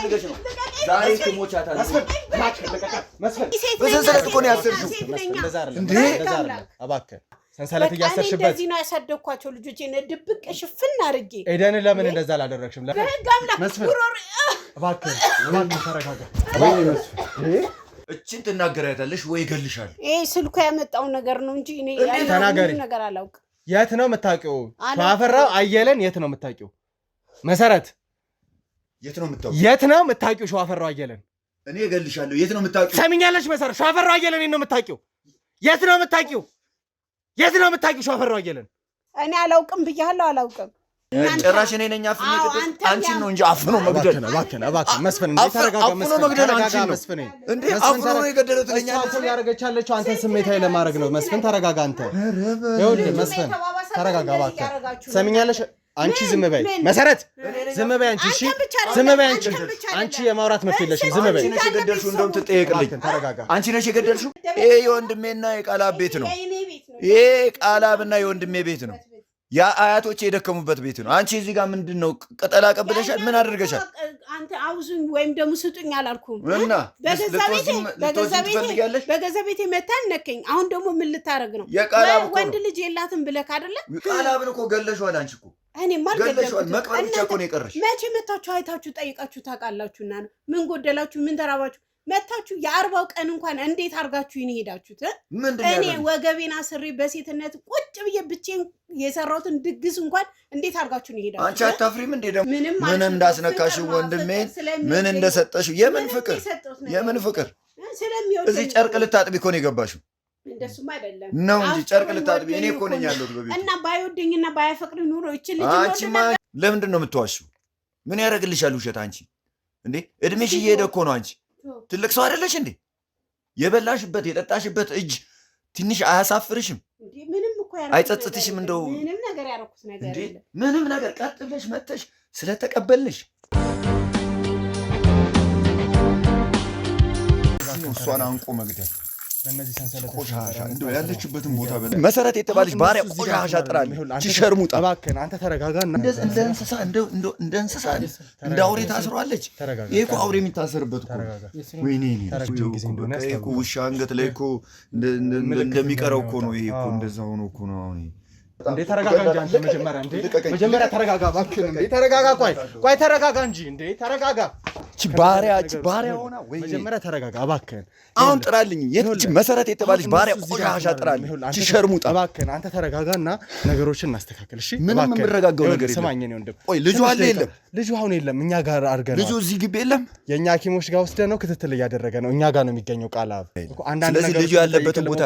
ፈልገሽ ነው ዛሬ ትሞቻታለሽ መስፈን በሰንሰለት እኮ ነው ያሰርሽው እንደዛ አይደለም እባክህ ሰንሰለት ያሰርሽበት እንደዚህ ነው ያሳደኳቸው ልጆቼን ድብቅ ሽፍን አርጌ ኤደን ለምን እንደዛ አላደረግሽም መስፈን እባክህ ተረጋጋ እቺን ትናገራታለሽ ወይ ይገልሻል ስልኩ ያመጣው ነገር ነው እንጂ እኔ ተናገሪ ነገር አላውቅ የት ነው የምታውቂው ሸዋፈራው አየለን የት ነው የምታውቂው መሰረት የት ነው የምታውቂው ሸዋፈራው አየለን እኔ እገልሻለሁ የት ነው የምታውቂው ሰሚኛለሽ መሰረት ሸዋፈራው አየለን ነው የምታውቂው የት ነው የምታውቂው ሸዋፈራው አየለን እኔ አላውቅም ብያለሁ አላውቅም ጭራሽ እኔ ነኝ አፍኔ አንቺን ነው እንጂ አፍኖ መግደል እባክህ መስፈን እንዴ ተረጋጋ መስፈን እንዴ አፍኖ ነው የገደለው ትለኛለሽ ያረጋቻለችው አንተ ስሜታዊ ለማድረግ ነው መስፈን ተረጋጋ አንተ ይኸውልህ መስፈን ተረጋጋ እባክህ ሰሚኛለሽ አንቺ ዝም በይ መሰረት ዝም በይ አንቺ እሺ ዝም በይ አንቺ የማውራት መብት የለሽም ዝም በይ አንቺ ነሽ የገደልሽው እንደውም ትጠየቅልኝ ተረጋጋ አንቺ ነሽ የገደልሽው ይሄ የወንድሜና የቃላብ ቤት ነው ይሄ ቃላብና የወንድሜ ቤት ነው ያ አያቶቼ የደከሙበት ቤት ነው አንቺ እዚህ ጋር ምንድነው ቅጠላ ቀብለሻል ምን አድርገሻል አንተ አውዙኝ ወይም ደግሞ ስጡኝ አላልኩም እና በገዛ ቤቴ መታን ነከኝ አሁን ደግሞ ምን ልታረግ ነው ወንድ ልጅ የላትም ብለህ አይደለ ቃላብን እኮ ገለሽዋል አንቺ እኮ እኔ ማልገለሽዋል መቅበር ብቻ እኮ ነው የቀረሽ መቼ መታችሁ አይታችሁ ጠይቃችሁ ታውቃላችሁና ምን ጎደላችሁ ምን ተራባችሁ መታችሁ የ40 ቀን እንኳን እንዴት አርጋችሁ ይሄዳችሁት እኔ ወገቤና ስሪ በሴትነት ቁጭ ብዬ ብቻዬን የሰራሁትን ድግስ እንኳን እንዴት አርጋችሁ ይሄዳችሁ አንቺ አታፍሪም እንዴ ደግሞ ምን እንዳስነካሽ ወንድሜን ምን እንደሰጠሽ የምን ፍቅር እዚህ ጨርቅ ልታጥቢ እኮ ነው የገባሽው እንደሱም አይደለም ነው እንጂ ጨርቅ ልታጥቢ እኔ እኮ ነኝ ያለሁት በቤት እና ባይወደኝና ባያፈቅር ኑሮ እቺ ልጅ አንቺማ ለምንድን ነው የምትዋሽው ምን ያደርግልሻል ውሸት አንቺ እንዴ እድሜሽ እየሄደ እኮ ነው አንቺ ትልቅ ሰው አይደለሽ እንዴ የበላሽበት የጠጣሽበት እጅ ትንሽ አያሳፍርሽም እንዴ ምንም እኮ አይጸጽትሽም እንደው ምንም ነገር ያረኩት ነገር የለም ምንም ነገር ቀጥ ብለሽ መተሽ ስለተቀበልሽ እሷን አንቆ መግደል በእነዚህ ሰንሰለት ቆሻሻ እንደው ያለችበትን ቦታ በለ መሰረት የተባለች ባሪያ ቆሻሻ ጥራለች ሲሸርሙጣ እባክህ አንተ ተረጋጋና እንደ እንስሳ እንደ እንስሳ እንደ አውሬ ታስሯለች ይሄ እኮ አውሬ የሚታሰርበት እኮ ወይኔ ይሄ እኮ ውሻ አንገት ላይ እኮ እንደሚቀረው እኮ ነው ይሄ እኮ እንደዛ ሆኖ እኮ ነው አሁን እንዴ ተረጋጋ እንጂ አንተ መጀመሪያ ተረጋጋ እባክህ እንዴ ተረጋጋ ቆይ ተረጋጋ እንጂ እንዴ ተረጋጋ እቺ ባሪያ ሆና ወይ መጀመሪያ ተረጋጋ እባክህ አሁን ጥራልኝ የት መሰረት የተባለች ባሪያ ቆሻሻ ጥራልኝ ሲሸርሙጣ እባክህ አንተ ተረጋጋና ነገሮችን እናስተካክል እሺ ምንም የምረጋጋው ነገር የለም ሰማኝ ነው ወንድም ቆይ ልጁ አለ የለም ልጁ አሁን የለም እኛ ጋር አድርገናል ልጁ እዚህ ግቢ የለም የኛ ሐኪሞች ጋር ወስደ ነው ክትትል እያደረገ ነው እኛ ጋር ነው የሚገኘው ቃላብ አንዳንድ ነገር ልጁ ያለበትን ቦታ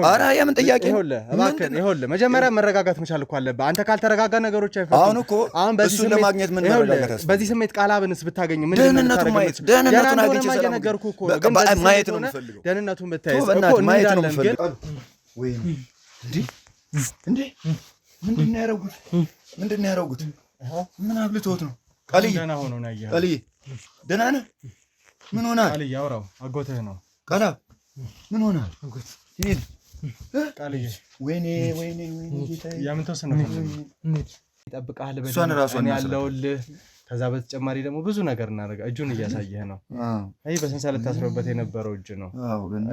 ኧረ የምን ጥያቄ ይኸውልህ መጀመሪያ መረጋጋት መቻል እኮ አለብህ አንተ ካልተረጋጋ ነገሮች አይፈቱም አሁን እኮ እሱን ለማግኘት ምን መረጋጋት በዚህ ስሜት ቃላብንስ ብታገኝ ምን ደህንነቱን አግኝቼ ነገርኩህ እኮ ማየት ነው የምፈልገው ደህንነቱን ብታይ እኮ ማየት ነው የምፈልገው ወይ እንዴ ምንድነው ያደረጉት ምን አብልቶት ነው ቃልዬ ደህና ሆኖ ነው ያየኸው ቃልዬ ደህና ነህ ምን ሆናል ቃልዬ አውራው አጎትህ ነው ቃላብ ምን ሆናል አጎት ይሄ ቃልዬ ወይኔ ጌታዬ ያምን ተወሰነ ይጠብቃል በደንብ ያለውልህ ከዛ በተጨማሪ ደግሞ ብዙ ነገር እናደርጋ እጁን እያሳየህ ነው አይ በሰንሰለት ታስሮበት የነበረው እጅ ነው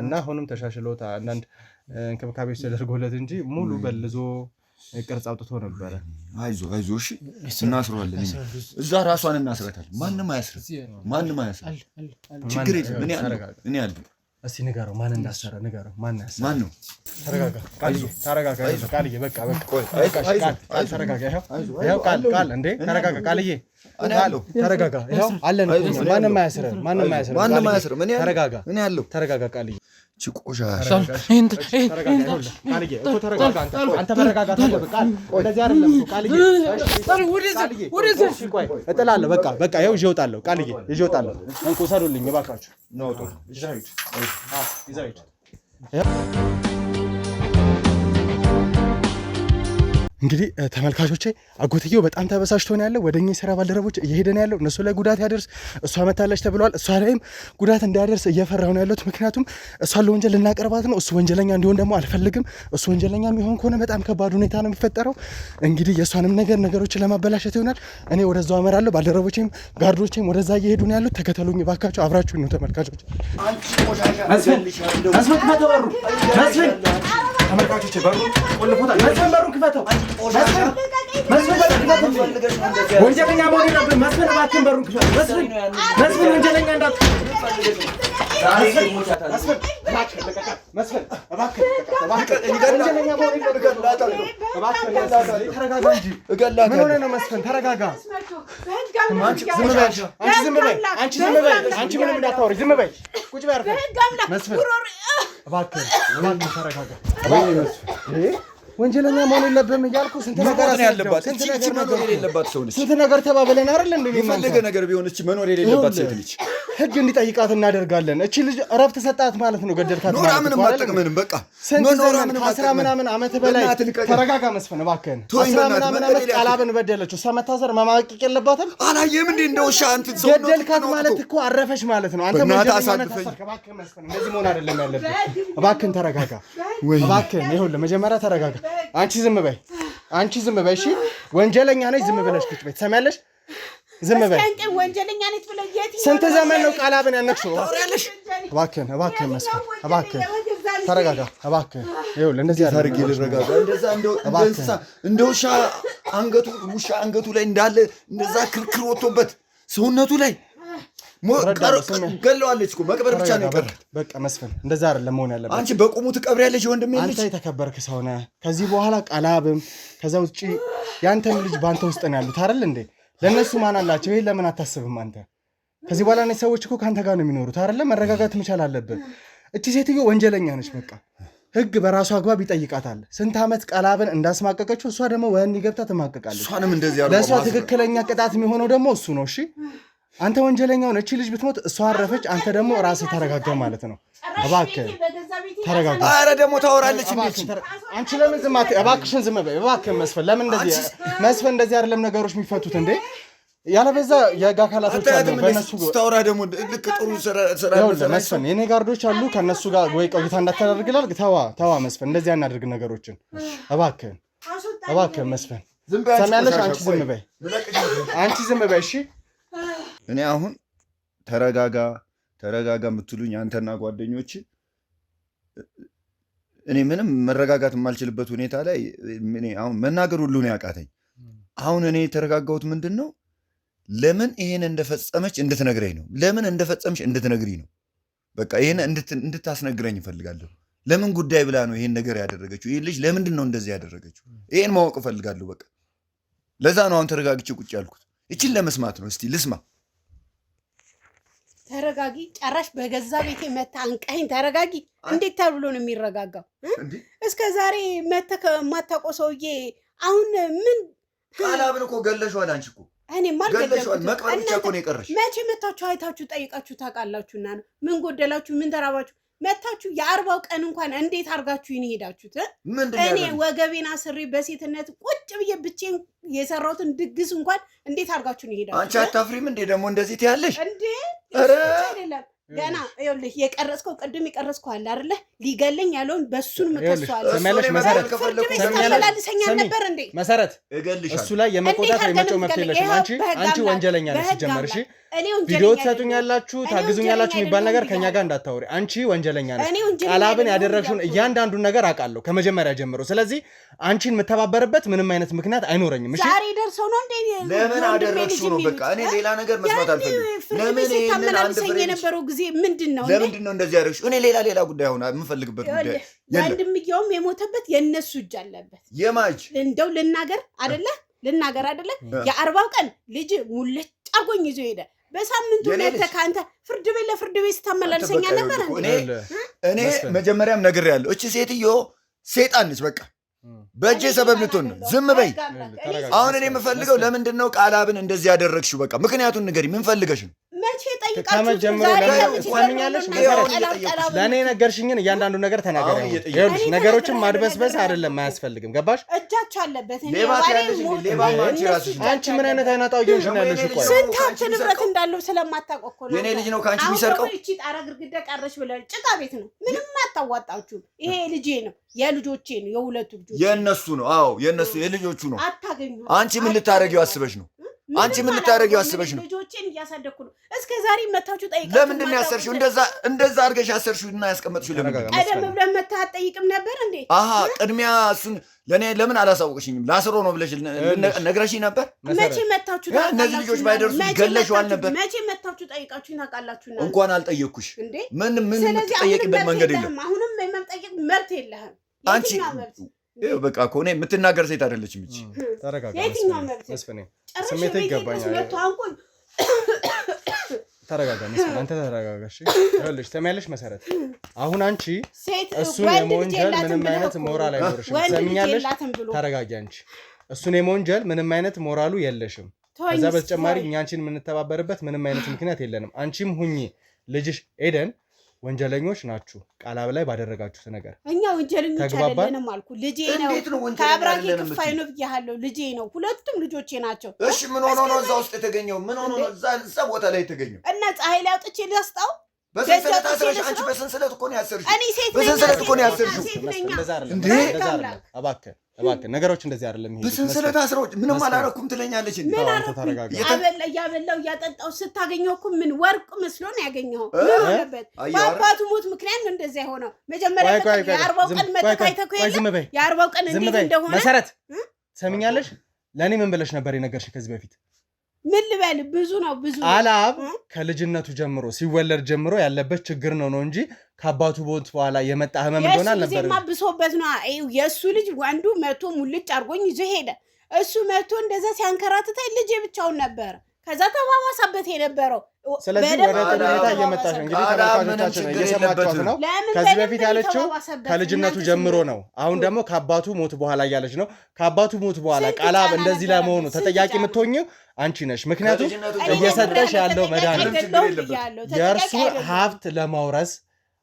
እና አሁንም ተሻሽሎት አንዳንድ እንክብካቤዎች ተደርጎለት እንጂ ሙሉ በልዞ ቅርጽ አውጥቶ ነበር አይዞ እሺ እናስረዋለን እዛ ራሷን እናስረታለን ማንንም አያስር ችግር የለም እኔ አለ እስቲ ንገረው ማን እንዳሰረ ንገረው ማን ነው ተረጋጋ ቃልዬ በቃ ቃል ተረጋጋ ይኸው ቃል እንዴ ተረጋጋ ቃልዬ ተረጋጋ ይኸው አለን ማንም አያስር ተረጋጋ እኔ ያለው ተረጋጋ ቃልዬ ችቆሻ ቃልዬ እኮ ተረጋጋ አንተ ተረጋጋ ቃል እንደዚህ አይደለም ቃልዬ ቆይ እጥላለሁ በቃ ይኸው ይወጣለሁ ቃልዬ ይወጣለሁ እንቁ ሰሩልኝ እባካችሁ ነው ይዛይት እንግዲህ ተመልካቾቼ አጎትየው በጣም ተበሳጭቶ ነው ያለው። ወደኛ የሥራ ባልደረቦች እየሄደ ነው ያለው። እነሱ ላይ ጉዳት ያደርስ እሷ መታለች ተብሏል። እሷ ላይም ጉዳት እንዳያደርስ እየፈራሁ ነው ያለሁት። ምክንያቱም እሷ ለወንጀል ልናቀርባት ነው። እሱ ወንጀለኛ እንዲሆን ደግሞ አልፈልግም። እሱ ወንጀለኛ የሚሆን ከሆነ በጣም ከባድ ሁኔታ ነው የሚፈጠረው። እንግዲህ የእሷንም ነገሮችን ለማበላሸት ይሆናል። እኔ ወደዛው አመራለሁ። ባልደረቦቼም ጋርዶቼም ወደዛ እየሄዱ ነው ያሉት። ተከተሉኝ ባካችሁ፣ አብራችሁኝ ነው ተመልካቾች። ተመልካቾች በሩ ቆልፎታል። መስፍን በሩን ክፈተው። ወንጀለኛ መሆን የለብህም መስፍን፣ እባክህን በሩን ክፈተው። መስፍን ወንጀለኛ ተረጋጋ። አንቺ ምንም እንዳታወሪ ዝም በይ። ቁጭ በይ መስፍን፣ እባክህ ተረጋጋ። ወንጀለኛ መሆን የለብህም እያልኩ ስንት ነገር ያለባት እቺ መኖር የሌለባት ሰው ነች። ስንት ነገር ተባብለን አይደል እንዴ? የፈለገ ነገር ቢሆን እቺ መኖር የሌለባት ሴት ነች። ህግ እንዲጠይቃት እናደርጋለን። እቺ ልጅ እረፍት ሰጣት ማለት ነው። ገደልካት ማለት ነው። ምንም አትጠቅመንም። በቃ ኖራ ምንም አስራ ምናምን ዓመት በላይ ተረጋጋ መስፍን እባክህን። አስራ ምናምን ዓመት ቃላብን በደለችው። እሷ መታሰር መማቀቅ የለባትም። አላየም እንዴ እንደው ሻንት ሰው ገደልካት ማለት እኮ አረፈሽ ማለት ነው። አንተ እባክህን መስፍን እንደዚህ መሆን አይደለም ያለብህ። እባክህን ተረጋጋ። እባክህን ይኸውልህ መጀመሪያ ተረጋጋ። አንቺ ዝም በይ። እሺ ወንጀለኛ ነሽ። ዝም ብለሽ ቁጭ በይ። ትሰሚያለሽ? ዝም በይ። ወንጀለኛ ነሽ ብለህ ስንት ዘመን ነው ቃላብን ያነክሽው? እባክህን መስፍን፣ እባክህን ተረጋጋ። እባክህን ይኸውልህ እንደዚህ አድርጌ ልረጋጋ። እንደዛ እንደ ውሻ አንገቱ ላይ እንዳለ እንደዛ ክርክር ወጥቶበት ሰውነቱ ላይ ገለዋለች እኮ መቅበር ብቻ ነው የቀራት። በቃ መስፍን እንደዛ አይደለም መሆን ያለበት። አንቺ በቁሙ ትቀብሪያለሽ ወንድሜ። አንተ የተከበርክ ሰው ነህ። ከዚህ በኋላ ቃላብም ከዛ ውጪ ያንተም ልጅ ባንተ ውስጥ ነው ያሉት አይደል እንዴ? ለነሱ ማን አላቸው? ይሄን ለምን አታስብም አንተ? ከዚህ በኋላ እነዚህ ሰዎች እኮ ካንተ ጋር ነው የሚኖሩት አይደል? መረጋጋት መቻል አለብህ። እቺ ሴትዮ ወንጀለኛ ነች። በቃ ህግ በራሱ አግባብ ይጠይቃታል። ስንት ዓመት ቃላብን እንዳስማቀቀችው እሷ ደግሞ ወህኒ ገብታ ትማቀቃለች። እሷንም እንደዚህ ያለው ለእሷ ትክክለኛ ቅጣት የሚሆነው ደግሞ እሱ ነው። እሺ አንተ ወንጀለኛውን እቺ ልጅ ብትሞት እሷ አረፈች፣ አንተ ደግሞ ራስህ ተረጋጋ ማለት ነው። እባክህ ተረጋጋ። አረ ደግሞ ታወራለች እንዴ? አንቺ ለምን ዝም አትይ? እባክሽን ዝም በይ። እባክህ መስፍን፣ ለምን እንደዚህ መስፍን፣ እንደዚህ አይደለም ነገሮች የሚፈቱት እንዴ? ያለበዛ የህግ አካላቶች አሉ። በእነሱ ስታወራ ደግሞ ልክ ጥሩ ስራ መስፍን፣ የኔ ጋርዶች አሉ። ከእነሱ ጋር ወይ ቆይታ እንዳታደርግላል። ተዋ መስፍን፣ እንደዚህ አናድርግ ነገሮችን። እባክህ መስፍን ሰሚያለሽ? አንቺ ዝም በይ። እሺ እኔ አሁን ተረጋጋ የምትሉኝ አንተና ጓደኞች፣ እኔ ምንም መረጋጋት የማልችልበት ሁኔታ ላይ አሁን መናገር ሁሉ ነው ያቃተኝ። አሁን እኔ የተረጋጋሁት ምንድን ነው? ለምን ይሄን እንደፈጸመች እንድትነግረኝ ነው። ለምን እንደፈጸመች እንድትነግሪኝ ነው። በቃ ይሄን እንድታስነግረኝ እፈልጋለሁ። ለምን ጉዳይ ብላ ነው ይሄን ነገር ያደረገችው? ይሄ ልጅ ለምንድን ነው እንደዚህ ያደረገችው? ይሄን ማወቅ እፈልጋለሁ። በቃ ለዛ ነው አሁን ተረጋግቼ ቁጭ ያልኩት። እቺን ለመስማት ነው። እስቲ ልስማ። ተረጋጊ። ጨራሽ በገዛ ቤቴ መታ አንቀኸኝ። ተረጋጊ። እንዴት ተብሎ ነው የሚረጋጋው? እስከ ዛሬ መተህ የማታውቀው ሰውዬ አሁን ምን ቃላብን እኮ ገለሽዋል። አንቺ እኮ እኔም አልገለሽዋል። መቅበር ብቻ እኮ ነው የቀረሽ። መቼ መታችሁ አይታችሁ ጠይቃችሁ ታውቃላችሁና ነው? ምን ጎደላችሁ? ምን ተራባችሁ? መታችሁ የ40 ቀን እንኳን እንዴት አድርጋችሁ ይሄን ሄዳችሁት? እኔ ወገቤን አስሬ በሴትነት ቁጭ ብዬ ብቻዬን የሰራሁትን ድግስ እንኳን እንዴት አድርጋችሁ ነው ሄዳችሁት? አንቺ አታፍሪም እንዴ ደግሞ እንደዚህ ትያለሽ እንዴ? አይደለም ገና ይኸውልህ የቀረጽከው ቅድም የቀረጽከው አለ አይደለ? ሊገለኝ ያለውን በሱን መከሰዋል። ሰማያለሽ መሰረት ተመላልሰኛል ነበር እንዴ? መሰረት እሱ ላይ የመቆጣት የመጮህ መብት የለሽም። አንቺ ወንጀለኛ ነሽ ሲጀመር። እሺ ቪዲዮ ትሰጡኛላችሁ፣ ታግዙኛላችሁ የሚባል ነገር ከኛ ጋር እንዳታወሪ። አንቺ ወንጀለኛ ነሽ። ቃላብን ያደረግሽውን እያንዳንዱን ነገር አውቃለሁ ከመጀመሪያ ጀምሮ። ስለዚህ አንቺን የምተባበርበት ምንም አይነት ምክንያት አይኖረኝም። እሺ ዛሬ ደርሰው ነው እንዴ? ለምን አደረግሽው ነው? በቃ እኔ ሌላ ነገር መስማት አልፈልግም። ለምን ይሄንን አንድ ፍሬ የነበረው ጊዜ ምንድነው? ለምንድን ነው እንደዚህ ያደረግሽው? እኔ ሌላ ጉዳይ ሆነ የምፈልግበት ጉዳይ ወንድምየውም የሞተበት የነሱ እጅ አለበት። የማጅ እንደው ልናገር አይደለ የ40 ቀን ልጅ ሙልጭ አርጎኝ ይዞ ሄደ። በሳምንቱ ለተካንተ ፍርድ ቤት ለፍርድ ቤት ስታመላልሰኛ ነበር እንዴ? እኔ መጀመሪያም ነግሬያለሁ። እቺ ሴትዮ ሴጣን ነች። በቃ በእጄ ሰበብ ልትሆን ነው። ዝም በይ። አሁን እኔ የምፈልገው ለምንድን ነው ቃላብን እንደዚህ ያደረግሽው? በቃ ምክንያቱን ንገሪ። ምን ፈልገሽ ነው? መቼ ጠይቃችሁ ለምኛለሽ ለኔ ነገርሽኝን እያንዳንዱ ነገር ተናገረ ይኸውልሽ ነገሮችን ማድበስበስ አይደለም ማያስፈልግም ገባሽ እጃች አለበት አንቺ ምን አይነት አይናጣው ይሆንሽ ነው ያለሽ ቆይ ስንት ንብረት እንዳለው ስለማታቆቆ ነው የኔ ልጅ ነው ካንቺ የሚሰርቀው እቺ ጣራ ግርግዳ ቀረሽ ብለን ጭቃ ቤት ነው ምንም አታዋጣችሁ ይሄ ልጄ ነው የልጆቼ ነው የሁለቱ ልጆች የነሱ ነው አዎ የነሱ የልጆቹ ነው አታገኙ አንቺ ምን ልታረጊው አስበሽ ነው አንቺ ምን ልታረጊው አስበሽ ነው ልጆቼን እያሳደኩ ነው እስከ ዛሬ መታችሁ ጠይቃችሁ ለምንድን ነው ያሰርሽው እንደዛ አድርገሽ ያሰርሽው እና ያስቀመጥሽው ለምን ቀደም ብለን መታ ጠይቅም ነበር እንዴ አሃ ቅድሚያ እሱን ለኔ ለምን አላሳወቅሽኝም ላስሮ ነው ብለሽ ነግረሽኝ ነበር መቼ መታችሁ እነዚህ ልጆች ባይደርሱ ገለሽዋል ነበር መቼ መታችሁ ጠይቃችሁ ታውቃላችሁና እንኳን አልጠየቅኩሽ ምን የምትጠየቅበት መንገድ የለም አሁንም የመጠየቅ መብት የለህም አንቺ በቃ እኮ እኔ የምትናገር ሴት አይደለችም እቺ ተረጋጋ መስፍኔ ስሜት ይገባኛል ተረጋጋ መስፍኔ አንተ ተረጋጋ እሺ ይኸውልሽ ተመያለሽ መሰረት አሁን አንቺ እሱን የመወንጀል ምንም አይነት ሞራል አይኖርሽም ሰምኛለሽ ተረጋጊ አንቺ እሱን የመወንጀል ምንም አይነት ሞራሉ የለሽም ከዛ በተጨማሪ እኛ አንቺን የምንተባበርበት ምንም አይነት ምክንያት የለንም አንቺም ሁኚ ልጅሽ ኤደን ወንጀለኞች ናችሁ ቃላብ ላይ ባደረጋችሁት ነገር እኛ ወንጀለኞች አይደለንም አልኩ ልጄ ነው ካብራኪ ክፋይ ነው ብያለሁ ልጄ ነው ሁለቱም ልጆቼ ናቸው እሺ ምን ሆኖ ነው እዛ ውስጥ የተገኘው ምን ሆኖ ነው እዛ ቦታ ላይ የተገኘው እና ፀሐይ ላይ አውጥቼ ላስጣው በሰንሰለት አስረሽ አንቺ በሰንሰለት እኮ ነው ያሰርሽው በሰንሰለት እኮ ነው ያሰርሽው እንደዛ አይደለም እባክህ ነገሮች እንደዚህ አይደለም ይሄ በሰንሰለት አስረው ምንም አላረኩም ትለኛለች እንዴ አንተ ተረጋጋ ያበላው ያጠጣው ስታገኘው እኮ ምን ወርቅ መስሎ ነው ያገኘው ምን ሆነበት በአባቱ ሞት ምክንያት ነው እንደዛ የሆነው መጀመሪያ የአርባው ቀን መተካይተኩ የአርባው ቀን እንዴት እንደሆነ መሰረት ሰምኛለሽ ለኔ ምን ብለሽ ነበር የነገርሽ ከዚህ በፊት ምን ልበል ብዙ ቃላብ ከልጅነቱ ጀምሮ ሲወለድ ጀምሮ ያለበት ችግር ነው እንጂ ከአባቱ ሞት በኋላ የመጣ ህመም እንደሆነ አልነበረም የሱ ብሶበት ነው የሱ ልጅ ወንዱ መቶ ሙልጭ አርጎኝ ይዞ ሄደ እሱ መቶ እንደዛ ሲያንከራትታይ ልጅ ብቻውን ነበር ከዛ ተባባሰበት የነበረው ስለዚህ ወደ ተነታ እየመጣሽ እንግዲህ ተመልካቾቻችን እየሰማችኋት ነው ከዚህ በፊት ያለችው ከልጅነቱ ጀምሮ ነው አሁን ደግሞ ከአባቱ ሞት በኋላ ያለች ነው ከአባቱ ሞት በኋላ ቃላብ እንደዚህ ለመሆኑ ተጠያቂ የምትሆኚው አንቺ ነሽ ምክንያቱም እየሰጠሽ ያለው መድኃኒት የእርሱ ሀብት ለማውረስ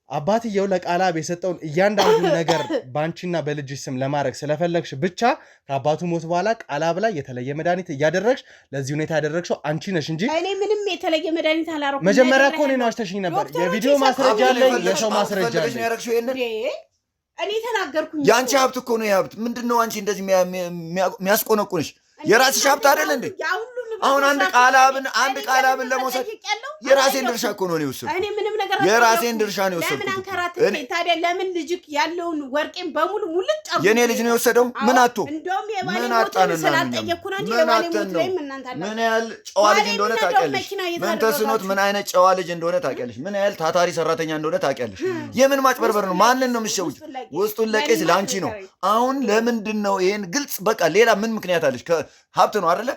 አባትየው ለቃላብ የሰጠውን እያንዳንዱ ነገር ባንቺና በልጅሽ ስም ለማድረግ ስለፈለግሽ ብቻ ከአባቱ ሞት በኋላ ቃላብ ላይ የተለየ መድኃኒት እያደረግሽ ለዚህ ሁኔታ ያደረግሽ አንቺ ነሽ እንጂ እኔ ምንም የተለየ መድኃኒት አላረኩም መጀመሪያ እኮ እኔን ዋሽተሽኝ ነበር የቪዲዮ ማስረጃ አለኝ የሰው ማስረጃ አለኝ እኔ ተናገርኩኝ ያንቺ ሀብት እኮ ነው የሀብት ምንድነው አንቺ እንደዚህ የሚያስቆነቁንሽ የራስሽ ሀብት አይደል እንዴ አሁን አንድ ቃላብን ለመውሰድ የራሴን ድርሻ እኮ ነው የወሰድኩት እኔ ምንም ነገር የራሴን ድርሻ ነው የወሰድኩት ለምን አንከራተኝ ታዲያ ለምን ልጅክ ያለውን ወርቄን በሙሉ ሙልጭ አርጎ የኔ ልጅ ነው የወሰደው ምን አጥቶ እንደውም የባሌ ሞት ስላልጠየቅኩና እንጂ የባሌ ሞት ላይ እናንታላ ምን ያህል ጨዋ ልጅ እንደሆነ ታውቂያለሽ ምን ተስኖት ምን አይነት ጨዋ ልጅ እንደሆነ ታውቂያለሽ ምን ያህል ታታሪ ሰራተኛ እንደሆነ ታውቂያለሽ የምን ማጭበርበር ነው ማንን ነው የምትሸውጅ ውስጡን ለቄስ ላንቺ ነው አሁን ለምንድን ነው ይሄን ግልጽ በቃ ሌላ ምን ምክንያት አለሽ ከሀብት ነው አይደለ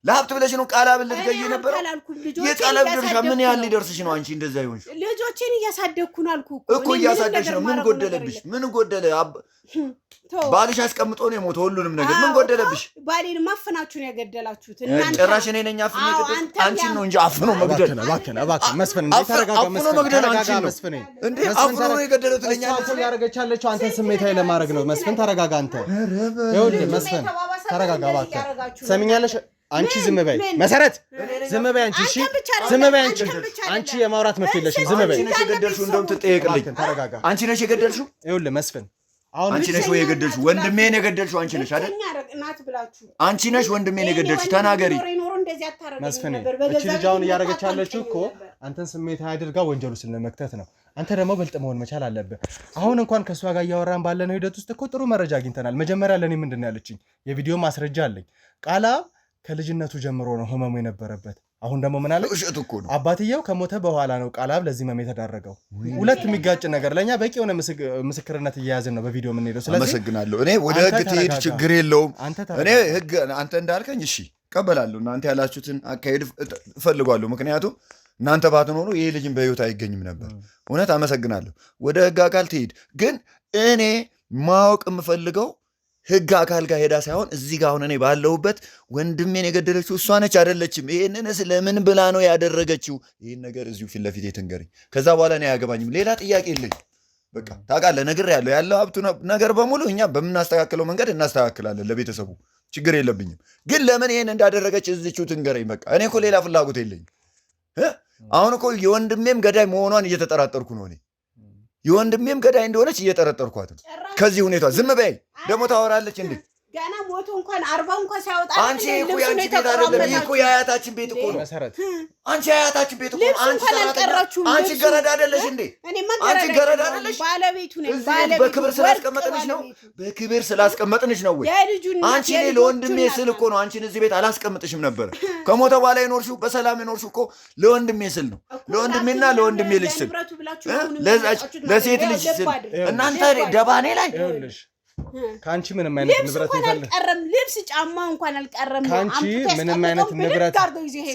ለሀብት ብለሽ ነው ቃላብን ልትገዢ ነበር የቃላብ ድርሻ ምን ያህል ሊደርስሽ ነው አንቺ እንደዛ ይሆንሽ ልጆችን እያሳደግኩ ነው አልኩ እኮ እያሳደግሽ ነው ምን ጎደለብሽ ምን ጎደለ ባልሽ አስቀምጦ ነው የሞተው ሁሉንም ነገር ምን ጎደለብሽ ባሌን ማፈናችሁ ነው የገደላችሁት እናንተ ጭራሽ እኔ ነኝ አፍኔ የገደልኩት አንቺን ነው እንጂ አፍኖ መግደል እባክህ መስፍን እንዴ ተረጋጋ መስፍን እንዴ አፍኖ ነው የገደለው ትለኛለሽ እሷ ያረጋች ያለችው አንተን ስሜታዊ ለማድረግ ነው መስፍን ተረጋጋ አንተ ይኸውልህ መስፍን ተረጋጋ እባክህ ሰምኛለሽ አንቺ ዝም በይ መሰረት ዝም በይ አንቺ እሺ ዝም በይ አንቺ የማውራት መብት የለሽም ዝም በይ አንቺ ነሽ የገደልሽው እንደውም ትጠየቅልኝ ተረጋጋ አንቺ ነሽ የገደልሽው ይኸውልህ መስፍን አንቺ ነሽ ወይ የገደልሽው ወንድሜን የገደልሽው አንቺ ነሽ አይደል አንቺ ነሽ ወንድሜን የገደልሽው ተናገሪ መስፍን እቺ ልጅ አሁን እያደረገች ያለችው እኮ አንተን ስሜታዊ አድርጋ ወንጀሉ ስለመክተት ነው አንተ ደግሞ በልጥ መሆን መቻል አለብህ አሁን እንኳን ከሷ ጋር እያወራን ባለነው ሂደት ውስጥ እኮ ጥሩ መረጃ አግኝተናል መጀመሪያ ለኔ ምንድነው ያለችኝ የቪዲዮ ማስረጃ አለኝ ቃላብ ከልጅነቱ ጀምሮ ነው ህመሙ የነበረበት አሁን ደግሞ ምን አለ እሺ እኮ ነው አባትየው ከሞተ በኋላ ነው ቃላብ ለዚህ መም የተዳረገው ሁለት የሚጋጭ ነገር ለኛ በቂ የሆነ ምስክርነት እያያዝን ነው በቪዲዮ ምን ሄደው ስለዚህ አመሰግናለሁ እኔ ወደ ህግ ትሄድ ችግር የለውም እኔ ህግ አንተ እንዳልከኝ እሺ ቀበላለሁ እናንተ ያላችሁትን አካሄድ እፈልጋለሁ ምክንያቱም እናንተ ባትኖሩ ይሄ ልጅን በህይወት አይገኝም ነበር እውነት አመሰግናለሁ ወደ ህግ አካል ትሄድ ግን እኔ ማወቅ የምፈልገው ህግ አካል ጋር ሄዳ ሳይሆን እዚህ ጋር አሁን እኔ ባለሁበት ወንድሜን የገደለችው እሷ ነች አይደለችም? ይሄንንስ ለምን ብላ ነው ያደረገችው? ይሄን ነገር እዚሁ ፊት ለፊት ትንገረኝ። ከዛ በኋላ እኔ አያገባኝም። ሌላ ጥያቄ የለኝም። በቃ ታውቃለህ፣ ነግሬሃለሁ። ያለው ሀብቱ ነገር በሙሉ እኛ በምናስተካክለው መንገድ እናስተካክላለን። ለቤተሰቡ ችግር የለብኝም። ግን ለምን ይሄን እንዳደረገች እዚቹ ትንገረኝ። በቃ እኔ እኮ ሌላ ፍላጎት የለኝም። አሁን እኮ የወንድሜም ገዳይ መሆኗን እየተጠራጠርኩ ነው። እኔ የወንድሜም ገዳይ እንደሆነች እየጠረጠርኳት ነው። ከዚህ ሁኔታ ዝም በይ። ደግሞ ታወራለች እንዴ? ገና ሞቶ እንኳን 40 እንኳን ሳይወጣ አንቺ እኮ ያንቺ ቤት አይደለም። ይሄ እኮ የአያታችን ቤት እኮ ነው። አንቺ የአያታችን ቤት እኮ ነው። አንቺ ገረድ አይደለሽ እንዴ? አንቺ ገረድ አይደለሽ? ባለቤቱ ነኝ። በክብር ስላስቀመጥንሽ ነው። በክብር ስላስቀመጥንሽ ነው ወይ? አንቺ እኔ ለወንድሜ ስል እኮ ነው አንቺን እዚህ ቤት አላስቀምጥሽም ነበር። ከሞተ በኋላ የኖርሽው በሰላም የኖርሽው እኮ ለወንድሜ ስል ነው። ለወንድሜና ለወንድሜ ልጅ ስል፣ ለሴት ልጅ ስል። እናንተ ደባኔ ላይ ካንቺ ምንም አይነት ንብረት አልቀረም። ልብስ ጫማ እንኳን አልቀረም። ካንቺ ምንም አይነት ንብረት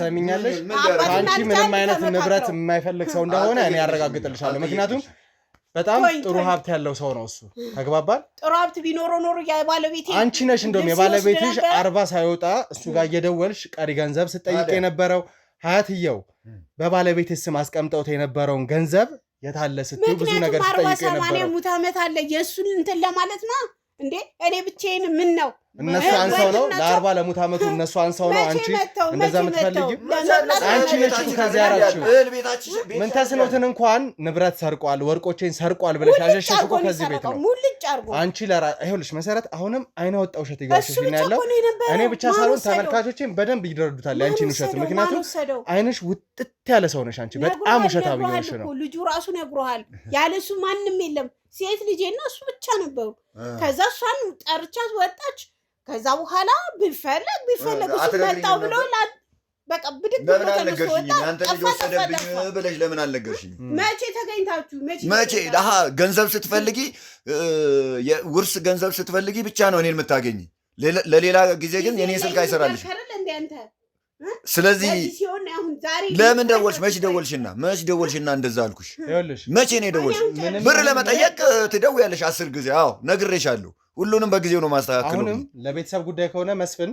ሰሚኛለሽ? ካንቺ ምንም አይነት ንብረት የማይፈልግ ሰው እንደሆነ እኔ ያረጋግጥልሻለሁ። ምክንያቱም በጣም ጥሩ ሀብት ያለው ሰው ነው እሱ። ተግባባን? ጥሩ ሀብት ቢኖረው ኖሮ የባለቤቴ አንቺ ነሽ እንደውም የባለቤትሽ 40 ሳይወጣ እሱ ጋር እየደወልሽ ቀሪ ገንዘብ ስትጠይቅ የነበረው። ሀያትየው በባለቤት ስም አስቀምጠውት የነበረውን ገንዘብ የታለ ስትዩ ብዙ ነገር ስትጠይቅ የነበረው ሙት ዓመት አለ የእሱን እንትን ለማለት ነው እንዴ? እኔ ብቻዬን ምን ነው እነሱ አንሰው ነው ለ40 ለሙት ዓመቱ እነሱ አንሰው ነው። አንቺ እንደዛ የምትፈልጊ አንቺ ነሽ ከዚያ ያራችሁ ምን ተስኖትን እንኳን ንብረት ሰርቋል ወርቆቼን ሰርቋል ብለሽ አሸሸሽ እኮ ከዚህ ቤት ነው አንቺ ይኸውልሽ መሰረት አሁንም አይና ወጣ ውሸት ይጋሽሽ ያለው እኔ ብቻ ሳልሆን ተመልካቾቼን በደንብ ይደርዱታል ያንቺን ውሸት። ምክንያቱም አይንሽ ውጥት ያለ ሰው ነሽ አንቺ በጣም ውሸታም ይሆንሽ ነው። ልጁ ራሱ ነግሮሃል። ያለሱ ማንም የለም። ሴት ልጄና እሱ ብቻ ነበሩ። ከዛ እሷን ጠርቻት ወጣች። ከዛ በኋላ ቢፈለግ እሱ መጣው ብሎ በቃ ብድግ ብሎ ተነስቶ አንተ ልጅ ወሰደብኝ ብለሽ ለምን አልነገርሽኝ? መቼ ተገኝታችሁ? መቼ ለሃ ገንዘብ ስትፈልጊ የውርስ ገንዘብ ስትፈልጊ ብቻ ነው እኔን የምታገኝ። ለሌላ ጊዜ ግን የኔ ስልክ አይሰራልሽ። ስለዚህ ለምን ደወልሽ? መች ደወልሽና እንደዛ አልኩሽ? መቼ ነው የደወልሽ? ብር ለመጠየቅ ትደውያለሽ 10 ጊዜ። አዎ ነግሬሻለሁ። ሁሉንም በጊዜው ነው ማስተካከለው። አሁንም ለቤተሰብ ጉዳይ ከሆነ መስፍን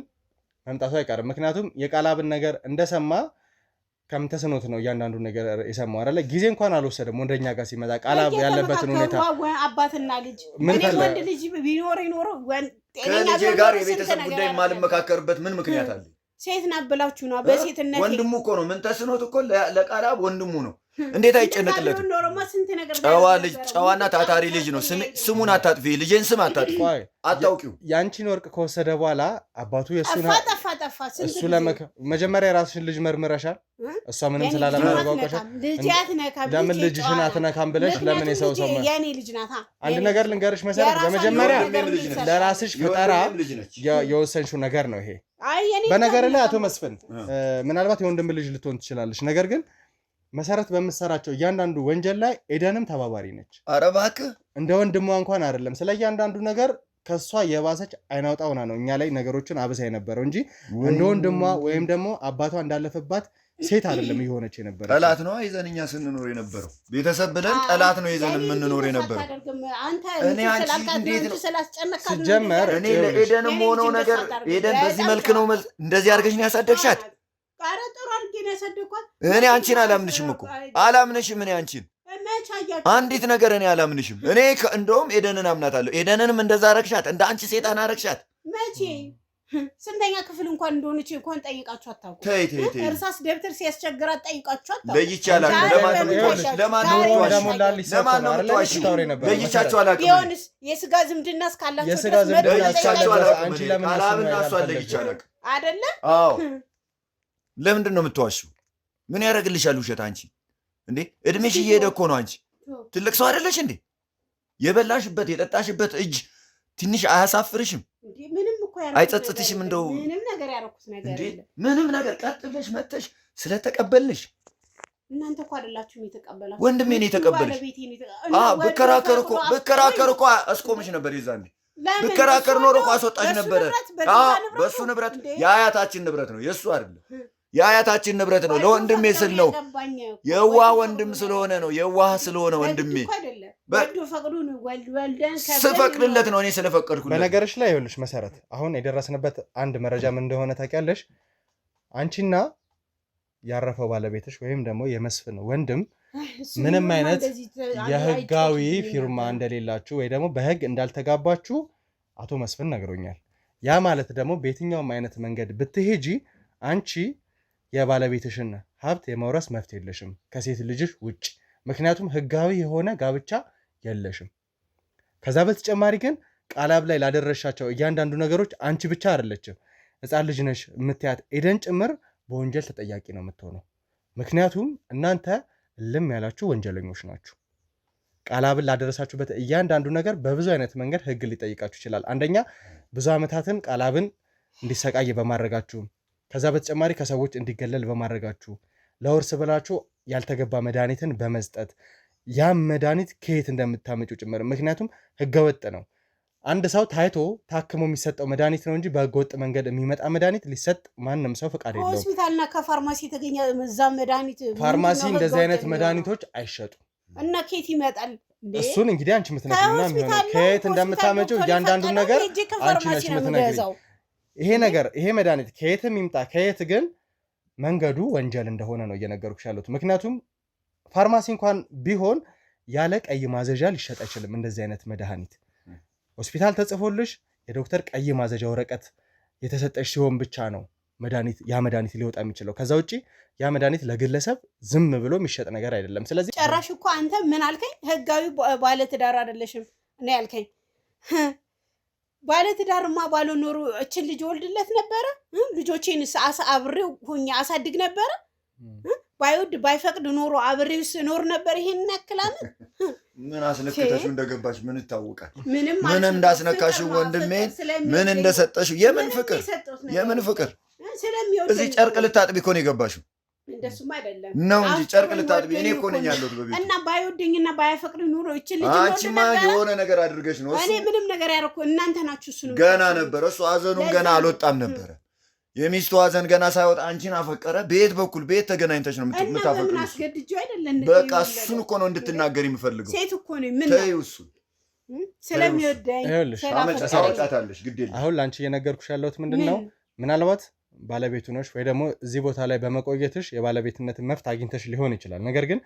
መምጣቱ አይቀርም። ምክንያቱም የቃላብን ነገር እንደሰማ ከምተስኖት ነው እያንዳንዱ ነገር የሰማው አይደለ? ጊዜ እንኳን አልወሰደም ወንደኛ ጋር ሲመጣ ቃላብ ያለበትን ሁኔታ አባትና ልጅ እኔ ወንድ ልጅ ቢኖር ከልጄ ጋር የቤተሰብ ጉዳይ የማልመካከርበት ምን ምክንያት አለ? ሴት ናት ብላችሁ ነው። በሴትነት ወንድሙ እኮ ነው። ምን ተስኖት እኮ ለቃላብ ወንድሙ ነው። እንዴት አይጨነቅለትም? ጨዋ ልጅ፣ ጨዋና ታታሪ ልጅ ነው። ስሙን አታጥፊ፣ ልጄን ስም አታጥፊ። አታውቂው። ያንቺን ወርቅ ከወሰደ በኋላ አባቱ የእሱን እሱ መጀመሪያ የራስሽን ልጅ መርምረሻል? እሷ ምንም ስላለማድረግ አውቀሻል? ለምን ልጅሽን አትነካም ብለሽ ለምን የሰው ሰው አንድ ነገር ልንገርሽ መሰረት፣ በመጀመሪያ ለራስሽ ፈጠራ የወሰንሽው ነገር ነው ይሄ። በነገር ላይ አቶ መስፍን ምናልባት የወንድም ልጅ ልትሆን ትችላለች። ነገር ግን መሰረት በምትሰራቸው እያንዳንዱ ወንጀል ላይ ኤደንም ተባባሪ ነች። ኧረ እባክህ እንደ ወንድሟ እንኳን አይደለም። ስለ እያንዳንዱ ነገር ከሷ የባሰች አይናውጣ ሆና ነው እኛ ላይ ነገሮችን አብሳ የነበረው እንጂ እንደ ወንድሟ ወይም ደግሞ አባቷ እንዳለፈባት ሴት አይደለም የሆነች የነበረው። ጠላት ነው ይዘን እኛ ስንኖር የነበረው። ቤተሰብ ብለን ጠላት ነው ይዘን የምንኖር የነበረው። እኔ አንቺ እንዴት ነው ሲጀመር እኔ ለኤደንም ሆነው ነገር ኤደን በዚህ መልክ ነው እንደዚህ አድርገሽ ነው ያሳደግሻት? እኔ አንቺን አላምንሽም እኮ አላምንሽም። እኔ አንቺን አንዲት ነገር እኔ አላምንሽም። እኔ እንደውም ኤደንን አምናታለሁ። ኤደንንም እንደዛ አረግሻት፣ እንደ አንቺ ሴጣን አረግሻት። መቼ ስንተኛ ክፍል እንኳን እንደሆነች እንኳን ጠይቃችሁ አታውቁም? እርሳስ ደብተር ሲያስቸግራት ጠይቃችሁ አታውቁም? ለይቻላል። ለይቻችሁ አላውቅም። ቢሆንስ የስጋ ዝምድና እስካላችሁ ለይቻችሁ አላውቅም። አላምና እሷን ለይቻ አላውቅም አይደለ? አዎ። ለምንድን ነው የምትዋሺው? ምን ያደርግልሻል ውሸት? አንቺ እንዴ እድሜሽ እየሄደ እኮ ነው። አንቺ ትልቅ ሰው አይደለሽ እንዴ? የበላሽበት የጠጣሽበት እጅ ትንሽ አያሳፍርሽም? አይጸጽትሽም? እንደው ምንም ነገር ያደረኩት ነገር የለም። ምንም ነገር ቀጥ ብለሽ መተሽ ስለተቀበልሽ እናንተ እኮ አይደላችሁም የተቀበላችሁ። ወንድሜ ነው የተቀበልሽ። ብከራከር እኮ አስቆምሽ ነበር። ይዛኔ ብከራከር ኖሮ እኮ አስወጣሽ ነበረ። በሱ ንብረት የአያታችን ንብረት ነው፣ የእሱ አይደለም። የአያታችን ንብረት ነው። ለወንድሜ ስል ነው። የዋህ ወንድም ስለሆነ ነው። የዋህ ስለሆነ ወንድሜ ወልዶ ፈቅዱ ነው ወልደን ስፈቅድለት ነው እኔ ስለፈቀድኩለት። በነገርሽ ላይ ይኸውልሽ መሰረት አሁን የደረስንበት አንድ መረጃ ምን እንደሆነ ታውቂያለሽ? አንቺና ያረፈው ባለቤትሽ ወይም ደግሞ የመስፍን ወንድም ምንም አይነት የህጋዊ ፊርማ እንደሌላችሁ ወይ ደግሞ በህግ እንዳልተጋባችሁ አቶ መስፍን ነግሮኛል። ያ ማለት ደግሞ በየትኛውም አይነት መንገድ ብትሄጂ አንቺ የባለቤትሽን ሀብት የመውረስ መብት የለሽም ከሴት ልጅሽ ውጭ፣ ምክንያቱም ህጋዊ የሆነ ጋብቻ የለሽም። ከዛ በተጨማሪ ግን ቃላብ ላይ ላደረሻቸው እያንዳንዱ ነገሮች አንቺ ብቻ አይደለችም፣ ህፃን ልጅ ነሽ የምትያት ኤደን ጭምር በወንጀል ተጠያቂ ነው የምትሆነው። ምክንያቱም እናንተ ልም ያላችሁ ወንጀለኞች ናችሁ። ቃላብን ላደረሳችሁበት እያንዳንዱ ነገር በብዙ አይነት መንገድ ህግ ሊጠይቃችሁ ይችላል። አንደኛ ብዙ ዓመታትን ቃላብን እንዲሰቃይ በማድረጋችሁ፣ ከዛ በተጨማሪ ከሰዎች እንዲገለል በማድረጋችሁ፣ ለውርስ ብላችሁ ያልተገባ መድኃኒትን በመስጠት ያም መድኃኒት ከየት እንደምታመጩ ጭምር፣ ምክንያቱም ህገወጥ ነው። አንድ ሰው ታይቶ ታክሞ የሚሰጠው መድኃኒት ነው እንጂ በህገወጥ መንገድ የሚመጣ መድኃኒት ሊሰጥ ማንም ሰው ፈቃድ የለውም። ሆስፒታልና ከፋርማሲ የተገኘ እዛ መድኃኒት ፋርማሲ እንደዚህ አይነት መድኃኒቶች አይሸጡም። እና ከየት ይመጣል? እሱን እንግዲህ አንቺ የምትነግሪና የሚሆነው ከየት እንደምታመጪው እያንዳንዱ ነገር አንቺ ነሽ የምትነግሪው። ይሄ መድኃኒት ከየትም ይምጣ ከየት ግን መንገዱ ወንጀል እንደሆነ ነው እየነገርኩሽ ያለሁት። ምክንያቱም ፋርማሲ እንኳን ቢሆን ያለ ቀይ ማዘዣ ሊሸጥ አይችልም። እንደዚህ አይነት መድኃኒት ሆስፒታል ተጽፎልሽ የዶክተር ቀይ ማዘዣ ወረቀት የተሰጠሽ ሲሆን ብቻ ነው ያ መድኃኒት ሊወጣ የሚችለው። ከዛ ውጪ ያ መድኃኒት ለግለሰብ ዝም ብሎ የሚሸጥ ነገር አይደለም። ስለዚህ ጨራሽ እኮ አንተ ምን አልከኝ? ህጋዊ ባለትዳር አይደለሽም እኔ ያልከኝ። ባለትዳርማ ባልኖሩ እችን ልጅ ወልድለት ነበረ። ልጆቼን አብሬው ሆኜ አሳድግ ነበረ። ባይወድ ባይፈቅድ ኖሮ አብሬው ስኖር ነበር። ይሄን ያክላል። ምን አስነክተሽው እንደገባሽ ምን ይታወቃል? ምን እንዳስነካሽው ወንድሜ ምን እንደሰጠሽው የምን ፍቅር እዚህ ጨርቅ ልታጥቢ እኮ ነው የገባሽው። እንደሱም አይደለም ነው እንጂ ጨርቅ ልታጥቢ እኔ እኮ ነኝ ያለሁት በቤት እና ባይወደኝና ባያፈቅድ ኑሮ እቺ ልጅ ነው። አንቺማ የሆነ ነገር አድርገሽ ነው። እኔ ምንም ነገር ያደረኩ እናንተ ናችሁ። እሱ ነው ገና ነበር እሱ ሀዘኑን ገና አልወጣም ነበር። የሚስቱ ሀዘን ገና ሳይወጣ አንቺን አፈቀረ። በየት በኩል በየት ተገናኝተሽ ነው የምታፈቅሪው? አስገድጄው አይደለም። በቃ እሱን እኮ ነው እንድትናገር የምፈልገው። ሴት እኮ ነው ምን ተይው እሱ ስለሚወደኝ ታወጫታለሽ። ግድ የለም አሁን ላንቺ እየነገርኩሽ ያለሁት ምንድነው ምናልባት ባለቤቱ ነሽ ወይ ደግሞ እዚህ ቦታ ላይ በመቆየትሽ የባለቤትነት መብት አግኝተሽ ሊሆን ይችላል። ነገር ግን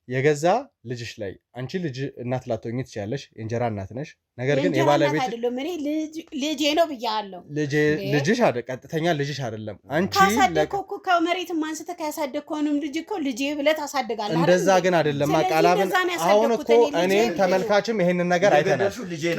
የገዛ ልጅሽ ላይ አንቺ ልጅ እናት ላትሆኚ ትችያለሽ፣ የእንጀራ እናት ነሽ። ነገር ግን የባለቤት አይደለም እኔ ልጄ ነው ብያለሁ። ልጅሽ አይደል፣ ቀጥተኛ ልጅሽ አይደለም። አንቺ ካሳደግከው ከመሬት ማንስተህ ያሳደግከውንም ልጅ እኮ ልጄ ብለህ ታሳድጋለህ። እንደዛ ግን አይደለም ቃላብን። አሁን እኮ እኔም ተመልካችም ይሄንን ነገር አይተናል።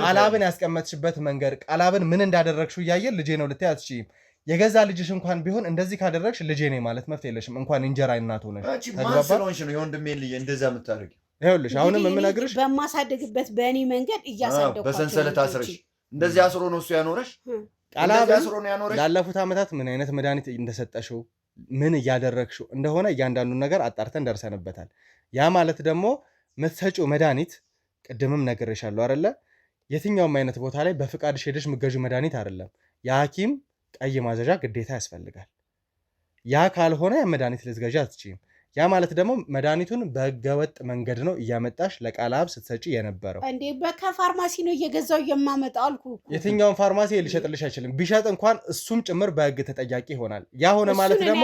ቃላብን ያስቀመጥሽበት መንገድ ቃላብን ምን እንዳደረግሽው እያየን ልጄ ነው ልትይ አትችይም። የገዛ ልጅሽ እንኳን ቢሆን እንደዚህ ካደረግሽ ልጄ ነኝ ማለት መፍት የለሽም። እንኳን እንጀራ እናት ሆነሽ ተግባባሽ ነው የወንድሜን ልጅ እንደዛ የምታደርጊው። ይኸውልሽ አሁንም የምነግርሽ በማሳደግበት በእኔ መንገድ እያሳደግኳቸው በሰንሰለት አስረሽ እንደዚህ አስሮ ነው እሱ ያኖረሽ። ቃላብን ላለፉት ዓመታት ምን አይነት መድኃኒት እንደሰጠሽው ምን እያደረግሽው እንደሆነ እያንዳንዱን ነገር አጣርተን ደርሰንበታል። ያ ማለት ደግሞ የምትሰጪው መድኃኒት ቅድምም ነግሬሻለሁ አይደለ? የትኛውም አይነት ቦታ ላይ በፍቃድሽ ሄደሽ የምትገዢው መድኃኒት አይደለም። የሐኪም ቀይ ማዘዣ ግዴታ ያስፈልጋል። ያ ካልሆነ መድኃኒት ልትገዢ አትችይም። ያ ማለት ደግሞ መድኃኒቱን በህገወጥ መንገድ ነው እያመጣሽ ለቃላብ ስትሰጪ የነበረው። እንዴ በከፋርማሲ ነው እየገዛው የማመጣው አልኩ። የትኛውን ፋርማሲ ሊሸጥልሽ አይችልም። ቢሸጥ እንኳን እሱም ጭምር በህግ ተጠያቂ ይሆናል። ያ ሆነ ማለት ደግሞ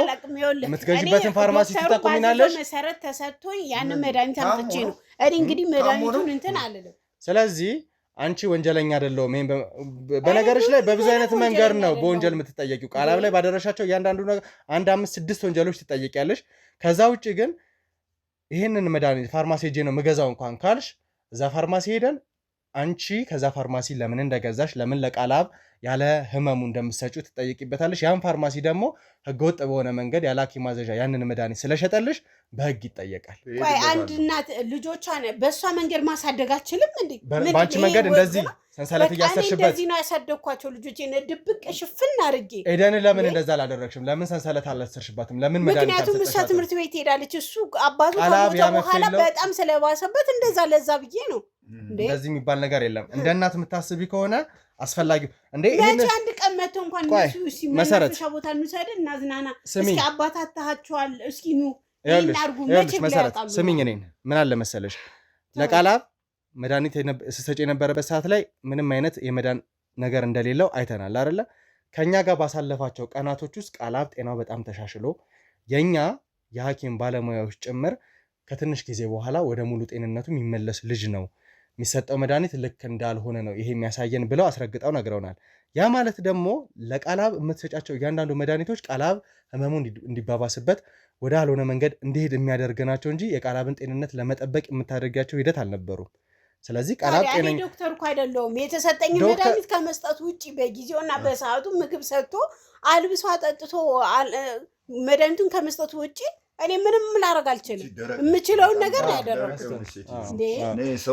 የምትገዢበትን ፋርማሲ ትጠቁሚናለሽ። መሰረት ተሰጥቶኝ ያን መድኃኒት አምጥቼ ነው እኔ እንግዲህ መድኃኒቱን እንትን አልልም። ስለዚህ አንቺ ወንጀለኛ አይደለሁም። በነገርሽ ላይ በብዙ አይነት መንገድ ነው በወንጀል የምትጠየቂው። ቃላብ ላይ ባደረሻቸው እያንዳንዱ ነገር 1፣ 5፣ 6 ወንጀሎች ትጠየቂያለሽ። ከዛ ውጭ ግን ይህንን መድኃኒት ፋርማሲ ሄጄ ነው ምገዛው እንኳን ካልሽ እዛ ፋርማሲ ሄደን አንቺ ከዛ ፋርማሲ ለምን እንደገዛሽ ለምን ለቃላብ ያለ ህመሙ እንደምትሰጪው ትጠየቂበታለሽ። ያን ፋርማሲ ደግሞ ህገወጥ በሆነ መንገድ ያለ ሐኪም ማዘዣ ያንን መድኃኒት ስለሸጠልሽ በህግ ይጠየቃል። ቆይ አንድ እናት ልጆቿን በእሷ መንገድ ማሳደግ አትችልም እንዴ? በአንቺ መንገድ እንደዚህ ሰንሰለት እያሰርሽበት እንደዚህ ነው ያሳደግኳቸው ልጆቼን ድብቅ ሽፍን አድርጌ። ኤደን ለምን እንደዛ አላደረግሽም? ለምን ሰንሰለት አላሰርሽባትም? ለምን መድኃኒት ምክንያቱም እሷ ትምህርት ቤት ትሄዳለች። እሱ አባቱ በኋላ በጣም ስለባሰበት እንደዛ ለዛ ብዬ ነው። እንደዚህ የሚባል ነገር የለም። እንደ እናት የምታስቢ ከሆነ አስፈላጊ እንዴ ይሄን አንድ ቀን መጥቶ እንኳን እሱ ሲመለስ ቦታ እንውሰድ እና ዝናና እስኪ አባታታችኋል እስኪ ኑ ይናርጉ መቼ መሰረት ስሚኝ። እኔን ምን አለ መሰለሽ ለቃላብ መድኃኒት ስትሰጪ የነበረበት ሰዓት ላይ ምንም አይነት የመዳን ነገር እንደሌለው አይተናል አይደለ? ከኛ ጋር ባሳለፋቸው ቀናቶች ውስጥ ቃላብ ጤናው በጣም ተሻሽሎ የኛ የሐኪም ባለሙያዎች ጭምር ከትንሽ ጊዜ በኋላ ወደ ሙሉ ጤንነቱ የሚመለስ ልጅ ነው፣ የሚሰጠው መድኃኒት ልክ እንዳልሆነ ነው ይሄ የሚያሳየን ብለው አስረግጠው ነግረውናል። ያ ማለት ደግሞ ለቃላብ የምትሰጫቸው እያንዳንዱ መድኃኒቶች ቃላብ ህመሙ እንዲባባስበት ወደ አልሆነ መንገድ እንዲሄድ የሚያደርግ ናቸው እንጂ የቃላብን ጤንነት ለመጠበቅ የምታደርጋቸው ሂደት አልነበሩም። ስለዚህ ቃላብ ጤነኛ ዶክተር እኮ አይደለሁም። የተሰጠኝ መድኃኒት ከመስጠቱ ውጪ በጊዜውና በሰዓቱ ምግብ ሰጥቶ አልብሶ አጠጥቶ መድኃኒቱን ከመስጠቱ ውጪ እኔ ምንም ላደርግ አልችልም። የምችለውን ነገር ነው ያደረኩት።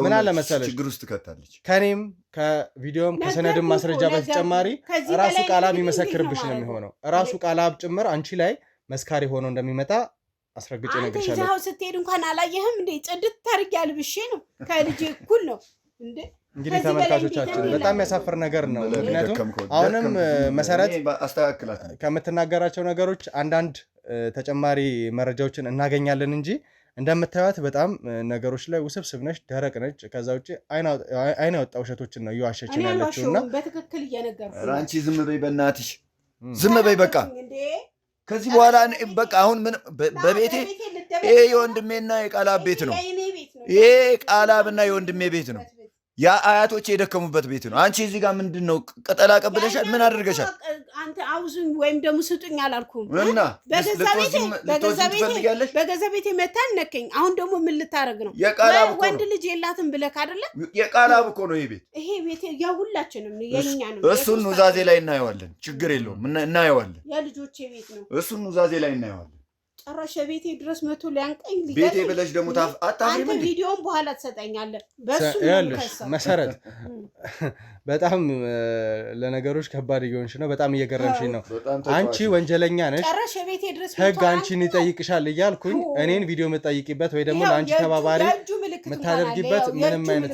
ምን አለ መሰለሽ ችግር ውስጥ ትከታለች። ከኔም ከቪዲዮም ከሰነድም ማስረጃ በተጨማሪ ራሱ ቃላብ ይመሰክርብሽ ነው የሚሆነው። ራሱ ቃላብ ጭምር አንቺ ላይ መስካሪ ሆኖ እንደሚመጣ አስረግጬ ነግሬሻለሁ። አንተ ስትሄድ እንኳን አላየህም እንዴ? ጽድት ታርግ ያልብሼ ነው ከልጄ እኩል ነው እንዴ? እንግዲህ ተመልካቾቻችን በጣም ያሳፍር ነገር ነው። ምክንያቱም አሁንም መሰረት ከምትናገራቸው ነገሮች አንዳንድ ተጨማሪ መረጃዎችን እናገኛለን እንጂ እንደምታዩት በጣም ነገሮች ላይ ውስብስብ ነች፣ ደረቅ ነች። ከዛ ውጪ አይን ያወጣ ውሸቶችን ነው እየዋሸችን ያለችውና በትክክል እየነገርኩ አንቺ ዝም በይ በእናትሽ ዝም በይ በቃ። ከዚህ በኋላ በቃ አሁን ምን በቤቴ ይሄ የወንድሜና የቃላብ ቤት ነው። ይሄ ቃላብና የወንድሜ ቤት ነው። ያ አያቶቼ የደከሙበት ቤት ነው። አንቺ እዚህ ጋር ምንድነው ቅጠላ ቀብለሻል? ምን አድርገሻል? አንተ አውዙኝ ወይም ደግሞ ስጡኝ አላልኩም እና በገዛ ቤቴ መታን ነከኝ። አሁን ደግሞ ምን ልታረግ ነው? ወንድ ልጅ የላትም ብለህ አይደለ? የቃላብ እኮ ነው ይሄ ቤት ያ ሁላችንም የኛ ነው። እሱን ኑዛዜ ላይ እናየዋለን። ችግር የለውም እናየዋለን። የልጆቼ ቤት ነው። እሱን ኑዛዜ ላይ እናየዋለን። ጨራሽ ቤቴ ድረስ መቶ ሊያንቀኝ ቤቴ ብለሽ ደግሞ አታፍሪም እንዴ? ቪዲዮውን በኋላ ትሰጠኛለህ። በሱ መሰረት በጣም ለነገሮች ከባድ እየሆንሽ ነው። በጣም እየገረምሽኝ ነው። አንቺ ወንጀለኛ ነሽ፣ ጨራሽ ቤቴ ድረስ ህግ አንቺን ይጠይቅሻል እያልኩኝ እኔን ቪዲዮ የምትጠይቂበት ወይ ደግሞ ለአንቺ ተባባሪ የምታደርጊበት ምንም አይነት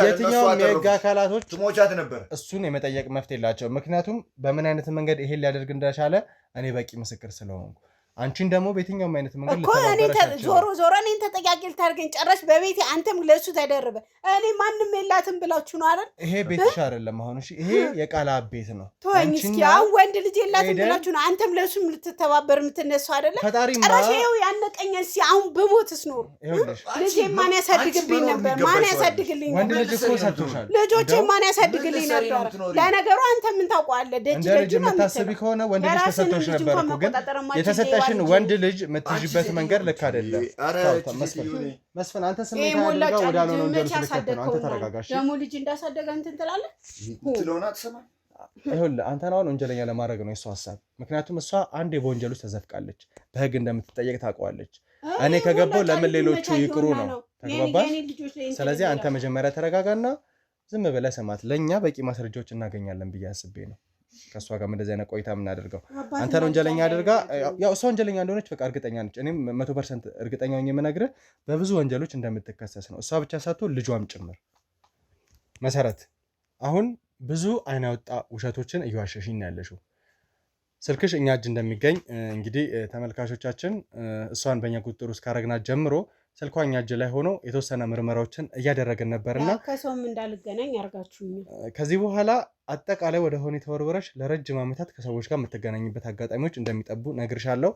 የትኛውም የህግ አካላቶች ትሞቻት ነበር። እሱን የመጠየቅ መፍትሄ የላቸውም። ምክንያቱም በምን አይነት መንገድ ይሄን ሊያደርግ እንደቻለ እኔ በቂ ምስክር ስለሆንኩ አንቺን ደግሞ በየትኛውም አይነት መንገድ ዞሮ እኔን ተጠያቂ ልታደርገኝ ጨረሽ በቤቴ አንተም ለሱ ተደርበ እኔ ማንም የላትም ብላችሁ ነው አይደል? ይሄ ቤትሽ አይደለም። አሁን እሺ ይሄ የቃላብ ቤት ነው። ተወኝ እስኪ። አሁን ወንድ ልጅ የላትም ብላችሁ ነው አንተም ለሱም ልትተባበር የምትነሳው አይደል? ጨረሽ ይኸው ያነቀኝ። እስኪ አሁን ብሞትስ ኖር ልጄ ማን ያሳድግልኝ ነበር? ማን ያሳድግልኝ ነበር? ወንድ ልጅ እኮ ሰጥቶሻል። ልጆቼ ማን ያሳድግልኝ ነበር? ለነገሩ አንተ ምን ታውቀዋለህ? ደጅ ልጅ የምታስቢ ከሆነ ወንድ ልጅ ተሰጥቶሽ ነበር እኮ ግን የተሰጠሽን ወንድ ልጅ የምትይዥበት መንገድ ልክ አይደለም። መስፍን አንተ ስሜት አድርጋ ወደ አልሆነ ወንጀል ስለከተ ነው። አንተ ተረጋጋሽ። ደግሞ ልጅ እንዳሳደገ እንትን ትላለህ። ይኸውልህ አንተን አሁን ወንጀለኛ ለማድረግ ነው የእሷ ሀሳብ። ምክንያቱም እሷ አንዴ በወንጀል ውስጥ ተዘፍቃለች፣ በህግ እንደምትጠየቅ ታውቀዋለች። እኔ ከገባው ለምን ሌሎቹ ይቅሩ ነው። ተግባባሽ? ስለዚህ አንተ መጀመሪያ ተረጋጋና ዝም ብለህ ስማት። ለእኛ በቂ ማስረጃዎች እናገኛለን ብዬ አስቤ ነው ከእሷ ጋር እንደዚህ አይነት ቆይታ የምናደርገው። አንተን ወንጀለኛ አድርጋ ያው እሷ ወንጀለኛ እንደሆነች በቃ እርግጠኛ ነች። እኔም 100% እርግጠኛ ነኝ የምነግርህ በብዙ ወንጀሎች እንደምትከሰስ ነው። እሷ ብቻ ሳትሆን ልጇም ጭምር። መሰረት አሁን ብዙ አይን ያወጣ ውሸቶችን እየዋሸሽኝ ያለሽው። ስልክሽ እኛ እጅ እንደሚገኝ እንግዲህ ተመልካቾቻችን እሷን በእኛ ቁጥጥር ውስጥ ካረግናት ጀምሮ ስልኳ እኛ እጅ ላይ ሆኖ የተወሰነ ምርመራዎችን እያደረግን ነበርና ከሰውም እንዳልገናኝ ያርጋችሁኝ። ከዚህ በኋላ አጠቃላይ ወደ ሆነ ተወርወረሽ ለረጅም ዓመታት ከሰዎች ጋር የምትገናኝበት አጋጣሚዎች እንደሚጠቡ ነግርሻለሁ።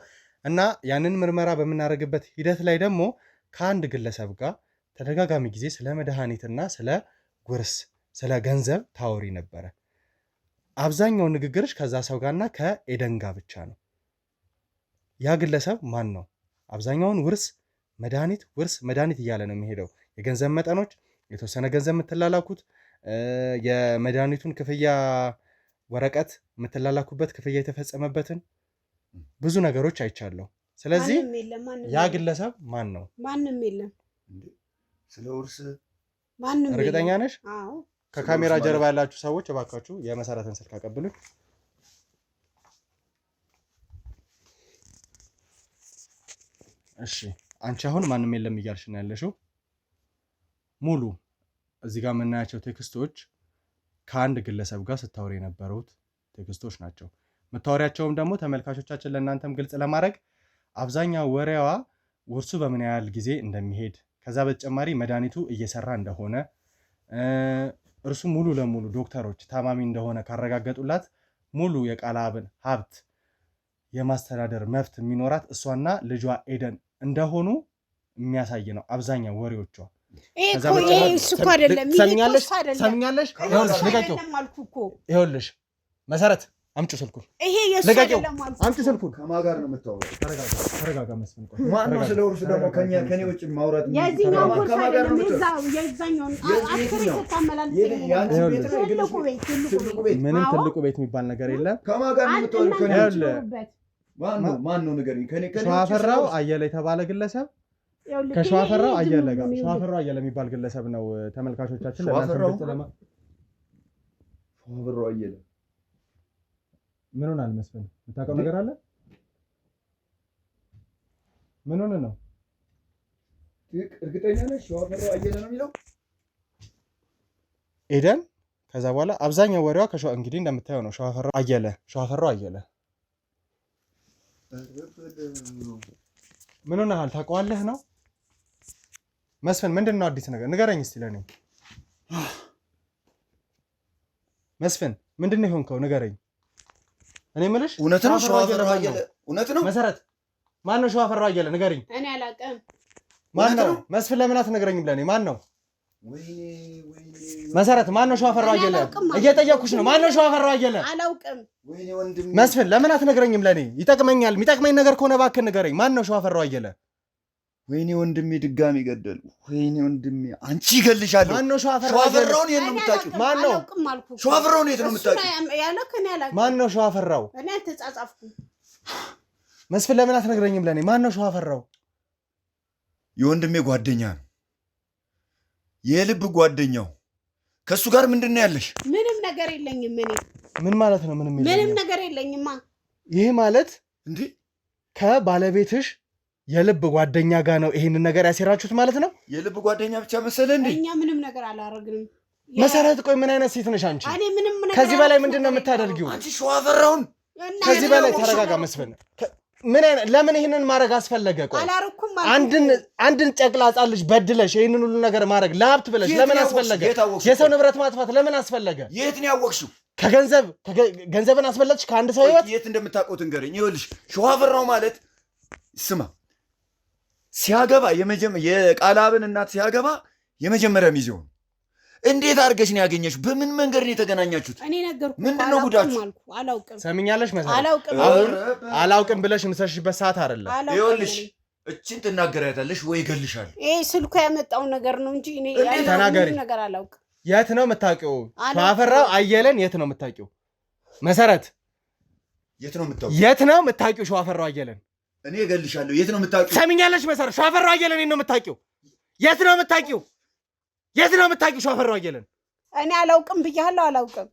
እና ያንን ምርመራ በምናደርግበት ሂደት ላይ ደግሞ ከአንድ ግለሰብ ጋር ተደጋጋሚ ጊዜ ስለ መድኃኒትና ስለ ጉርስ፣ ስለ ገንዘብ ታወሪ ነበረ። አብዛኛው ንግግርሽ ከዛ ሰው ጋርና ከኤደን ጋር ብቻ ነው። ያ ግለሰብ ማን ነው? አብዛኛውን ውርስ መድኃኒት እያለ ነው የሚሄደው። የገንዘብ መጠኖች፣ የተወሰነ ገንዘብ የምትላላኩት፣ የመድኃኒቱን ክፍያ ወረቀት የምትላላኩበት፣ ክፍያ የተፈጸመበትን ብዙ ነገሮች አይቻለሁ። ስለዚህ ያ ግለሰብ ማን ነው? ማንም የለም። ስለ ውርስ ማንም እርግጠኛ ነሽ? አዎ። ከካሜራ ጀርባ ያላችሁ ሰዎች እባካችሁ የመሰረትን ስልክ አቀብሉኝ። እሺ አንቺ አሁን ማንም የለም እያልሽ ነው ያለሽው። ሙሉ እዚህ ጋር የምናያቸው ቴክስቶች ከአንድ ግለሰብ ጋር ስታወሪ የነበሩት ቴክስቶች ናቸው። የምታወሪያቸውም ደግሞ ተመልካቾቻችን ለእናንተም ግልጽ ለማድረግ አብዛኛው ወሬዋ ውርሱ በምን ያህል ጊዜ እንደሚሄድ ከዛ በተጨማሪ መድኃኒቱ እየሰራ እንደሆነ እርሱ ሙሉ ለሙሉ ዶክተሮች ታማሚ እንደሆነ ካረጋገጡላት ሙሉ የቃላብን ሀብት የማስተዳደር መብት የሚኖራት እሷና ልጇ ኤደን እንደሆኑ የሚያሳይ ነው አብዛኛው ወሬዎቿ። ሰምኛለሽ? ይኸውልሽ መሰረት አምጪ ስልኩን። ይሄ የሱ አይደለም። አምጪ ስልኩን። ከማን ጋር ነው የምታወራው? ተረጋጋ መስፍን። ማን ነው ስለ እርሱ ደግሞ ከኔ ውጭ ማውራት? የዚህኛው ከማን ጋር ነው የምታወራው? የዛኛው ምንም ትልቁ ቤት የሚባል ነገር የለም። ከማን ጋር ነው የምታወራው? ማን ነው ንገሪኝ። ሸዋፈራው አየለ የተባለ ግለሰብ ከሸዋፈራው አየለ ጋር ሸዋፈራው አየለ የሚባል ግለሰብ ነው። ተመልካቾቻችን ሸዋፈራው አየለ ምን ሆነ አልመስፈን? የምታውቀው ነገር አለ? ምን ሆነ ነው? እርግጠኛ ነሽ ሸዋፈራው አየለ ነው የሚለው? ኤደን ከዛ በኋላ አብዛኛው ወሬዋ እንግዲህ እንደምታየው ነው። ሸዋፈራው አየለ ምን ሆነሃል? ታውቀዋለህ ነው መስፍን? ምንድን ነው አዲስ ነገር ንገረኝ እስቲ ለኔ መስፍን። ምንድን ነው የሆንከው? ንገረኝ። እኔ የምልሽ እውነት ነው ሸዋፈራው አየለ? እውነት ነው? መሰረት ማን ነው ሸዋፈራው አየለ? ንገረኝ። እኔ አላውቅም። ማን ነው መስፍን? ለምን አትነግረኝም ለኔ? ማን ነው መሰረት? ማን ነው ሸዋፈራው አየለ? እየጠየኩሽ ነው። ማን ነው ሸዋፈራው አየለ? አላውቅም። ወይኔ ወንድሜ መስፍን ለምን አትነግረኝም ለኔ? ይጠቅመኛል። የሚጠቅመኝ ነገር ከሆነ እባክህ ንገረኝ። ማን ነው ሸዋፈራው አየለ? ወይኔ ወንድሜ ድጋሚ ገደሉ። ወይኔ ወንድሜ አንቺ ይገልሻለሁ። ማን ነው ሸዋፈራውን የት ነው የምታውቂው? ማን ነው ሸዋፈራውን የት ነው የምታውቂው? ማን ነው ሸዋፈራው? እኔ አልተጻጻፍኩም። መስፍን ለምን አትነግረኝም ለኔ? ማን ነው ሸዋፈራው? የወንድሜ ጓደኛ ነው፣ የልብ ጓደኛው። ከሱ ጋር ምንድን ነው ያለሽ? ምንም ነገር የለኝም። እኔ ምን ማለት ነው? ምንም ነገር የለኝማ። ይሄ ማለት እንዴ ከባለቤትሽ የልብ ጓደኛ ጋር ነው ይሄንን ነገር ያሴራችሁት ማለት ነው? የልብ ጓደኛ ብቻ መሰለ እንዴ? እኛ ምንም ነገር አላረግንም። መሰረት ቆይ ምን አይነት ሴት ነሽ አንቺ? እኔ ምንም ነገር ከዚህ በላይ ምንድነው የምታደርጊው? አንቺ ሸዋፈራውን ከዚህ በላይ ተረጋጋ መስፍን። ምን አይነት ለምን ይሄንን ማድረግ አስፈለገ? ቆይ አላረኩም። አንድን ጨቅላ ሕፃን ልጅ በድለሽ ይሄንን ሁሉ ነገር ማድረግ ለሀብት ብለሽ ለምን አስፈለገ? የሰው ንብረት ማጥፋት ለምን አስፈለገ? የት ነው ያወቅሽው? ገንዘብን አስበለጥሽ ከአንድ ሰው ህይወት? የት እንደምታውቀው ትንገረኝ። ይኸውልሽ ሸዋፈራው ማለት ስማ ሲያገባ የቃላብን እናት ሲያገባ የመጀመሪያ ሚዜው ነው። እንዴት አድርገሽ ነው ያገኘሽው? በምን መንገድ ነው የተገናኛችሁት? እኔ ነገርኩ። ምንድነው ጉዳችሁ? አላውቅም። ሰምኛለሽ መሰለኝ። አላውቅም ብለሽ ምሰሽበት ሰዓት አይደለም። ይኸውልሽ እቺን ትናገሪያታለሽ ወይ እገልሻለሁ። ይሄ ስልኩ ያመጣው ነገር ነው እንጂ እኔ ተናገሪ። ነገር አላውቅም። የት ነው የምታውቂው? ሸዋፈራው አየለን የት ነው የምታውቂው? መሰረት የት ነው የምታውቂው ሸዋፈራው አየለን? እኔ እገልሻለሁ። የት ነው የምታውቂው? ሰምኛለሽ መሰረት? ሸዋፈራው አየለን የት ነው የምታውቂው? የት ነው የምታውቂው? ሸዋፈራው አየለን? እኔ አላውቅም ብያለሁ። አላውቅም።